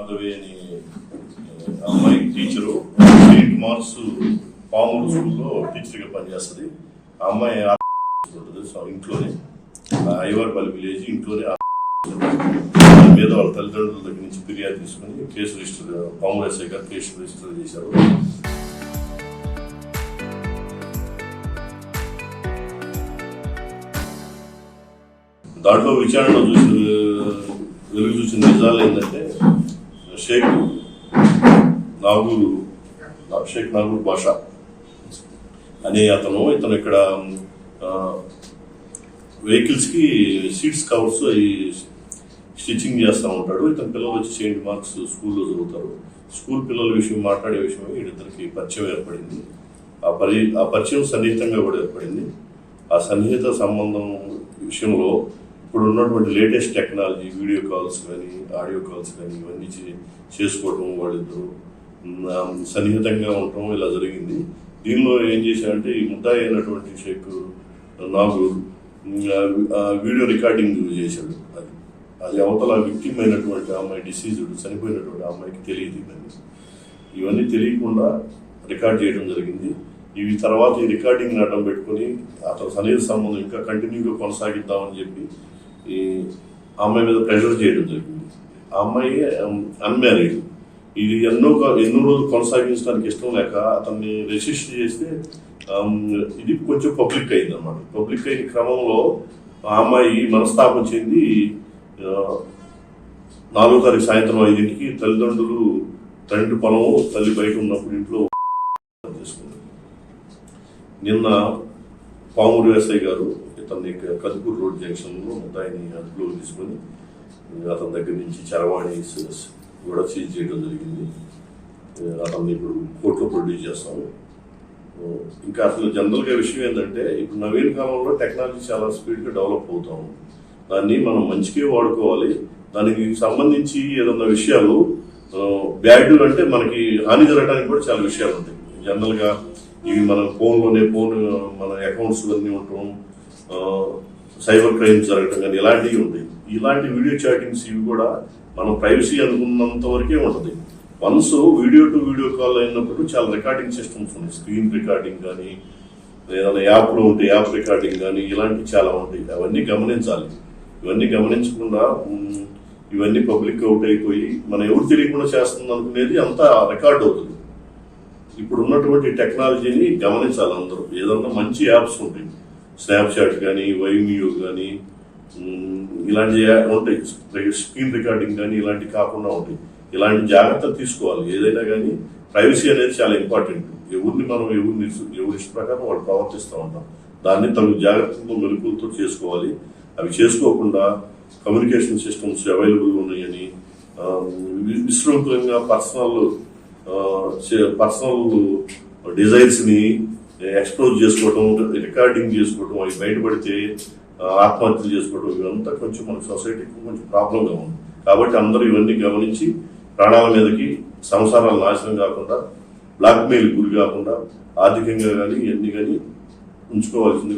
భార్గవి అని అమ్మాయి teacher Saint marks Pamuru స్కూల్లో టీచర్గా పనిచేస్తుంది. ఆ అమ్మాయి ఉంటుంది ఇంట్లోనే ఐవర్పల్లి విలేజ్ ఇంట్లోనే మీద వాళ్ళ తల్లిదండ్రుల దగ్గర నుంచి ఫిర్యాదు తీసుకుని కేసు రిజిస్టర్ పామూరు ఎస్ఐ గారు కేసు రిజిస్టర్ చేశారు. దాంట్లో విచారణలో వెలుగు చూసిన నిజాలు ఏంటంటే షేక్ నాగూర్ బాషా అనే ఇతను ఇక్కడ వెహికల్స్కి సీట్స్ కవర్స్ అవి స్టిచ్చింగ్ చేస్తూ ఉంటాడు. ఇతని పిల్లలు వచ్చి సెయింట్ మార్క్స్ స్కూల్లో చదువుతారు. స్కూల్ పిల్లల విషయం మాట్లాడే విషయమే వీళ్ళిద్దరికి పరిచయం ఏర్పడింది. ఆ పరిచయం సన్నిహితంగా కూడా ఏర్పడింది. ఆ సన్నిహిత సంబంధం విషయంలో ఇప్పుడు ఉన్నటువంటి లేటెస్ట్ టెక్నాలజీ వీడియో కాల్స్ కానీ ఆడియో కాల్స్ కానీ ఇవన్నీ చేసుకోవటం, వాళ్ళిద్దరూ సన్నిహితంగా ఉండటం ఇలా జరిగింది. దీనిలో ఏం చేశారంటే ఈ ముద్దాయి అయినటువంటి షేక్ నాగూర్ వీడియో రికార్డింగ్ చేశాడు. అది అవతల విక్టిమ్ అయినటువంటి అమ్మాయి డిసీజ్డ్ చనిపోయినటువంటి అమ్మాయికి తెలియదు. ఇవన్నీ తెలియకుండా రికార్డ్ చేయడం జరిగింది. ఇవి తర్వాత ఈ రికార్డింగ్ అడ్డం పెట్టుకుని అతను సన్నిహిత సంబంధం ఇంకా కంటిన్యూగా కొనసాగిద్దామని చెప్పి ఈ అమ్మాయి మీద ప్రెషర్ చేయడం జరిగింది. ఆ అమ్మాయి అన్మ్యారీడ్. ఇది ఎన్నో రోజులు కొనసాగించడానికి ఇష్టం లేక అతన్ని రెసిస్ట్ చేస్తే ఇది కొంచెం పబ్లిక్ అయింది అన్నమాట. పబ్లిక్ అయిన క్రమంలో ఆ అమ్మాయి మనస్తాపం చెంది 4వ తారీఖు సాయంత్రం 5ంటికి తల్లిదండ్రులు తండ్రి పొలం తల్లి బయట ఉన్నప్పుడు ఇంట్లో చేసుకున్నారు. నిన్న పామూరు ఎస్ఐ గారు ఇతన్ని కదుపూర్ రోడ్ జంక్షన్లో ముద్దాయిని అదుపులోకి తీసుకొని అతని దగ్గర నుంచి చరవాణి కూడా సీజ్ చేయడం జరిగింది. అతన్ని ఇప్పుడు కోర్టులో ప్రొడ్యూస్ చేస్తాము. ఇంకా అసలు జనరల్గా విషయం ఏంటంటే ఇప్పుడు నవీన కాలంలో టెక్నాలజీ చాలా స్పీడ్గా డెవలప్ అవుతాము. దాన్ని మనం మంచిగా వాడుకోవాలి. దానికి సంబంధించి ఏదన్నా విషయాలు బ్యాడ్ అంటే మనకి హాని జరగడానికి కూడా చాలా విషయాలు ఉంటాయి. జనరల్గా ఇవి మన ఫోన్ మన అకౌంట్స్ అన్నీ ఉండటం, సైబర్ క్రైమ్స్ జరగటం కానీ ఇలాంటివి ఉంటాయి. ఇలాంటి వీడియో చాటింగ్స్ ఇవి కూడా మనం ప్రైవసీ అనుకున్నంత వరకే ఉంటుంది. Once video to video call అయినప్పుడు చాలా రికార్డింగ్ సిస్టమ్స్ ఉన్నాయి. స్క్రీన్ రికార్డింగ్ కానీ ఏదైనా యాప్లో ఉంటే యాప్ రికార్డింగ్ కానీ ఇలాంటివి చాలా ఉంటాయి. అవన్నీ గమనించాలి. ఇవన్నీ గమనించకుండా ఇవన్నీ పబ్లిక్ అవుట్ అయిపోయి మనం ఎవరు తెలియకుండా చేస్తుంది అనుకునేది అంతా రికార్డ్ అవుతుంది. ఇప్పుడు ఉన్నటువంటి టెక్నాలజీని గమనించాలి అందరూ. ఏదన్నా మంచి యాప్స్ ఉంటాయి, స్నాప్చాట్ కానీ వైమియో కానీ ఇలాంటి ఉంటాయి, స్క్రీన్ రికార్డింగ్ కానీ ఇలాంటివి కాకుండా ఉంటాయి. ఇలాంటి జాగ్రత్తలు తీసుకోవాలి. ఏదైనా కానీ ప్రైవసీ అనేది చాలా ఇంపార్టెంట్. ఎవరి ఇష్ట ప్రకారం వాళ్ళు ప్రవర్తిస్తూ ఉంటాం. దాన్ని తగు జాగ్రత్తతో మెలుకులతో చేసుకోవాలి. అవి చేసుకోకుండా కమ్యూనికేషన్ సిస్టమ్స్ అవైలబుల్ ఉన్నాయని విశృంఖలంగా పర్సనల్ డిజైర్స్ని ఎక్స్ప్లోర్ చేసుకోవటం, రికార్డింగ్ చేసుకోవటం, అవి బయటపడితే ఆత్మహత్యలు చేసుకోవడం ఇవంతా కొంచెం మన సొసైటీకి కొంచెం ప్రాబ్లంగా ఉంది. కాబట్టి అందరూ ఇవన్నీ గమనించి ప్రాణాల మీదకి సంసారాలు నాశనం కాకుండా, బ్లాక్మెయిల్ గురి కాకుండా ఆర్థికంగా కానీ ఇవన్నీ కానీ గుర్తుంచుకోవాల్సింది.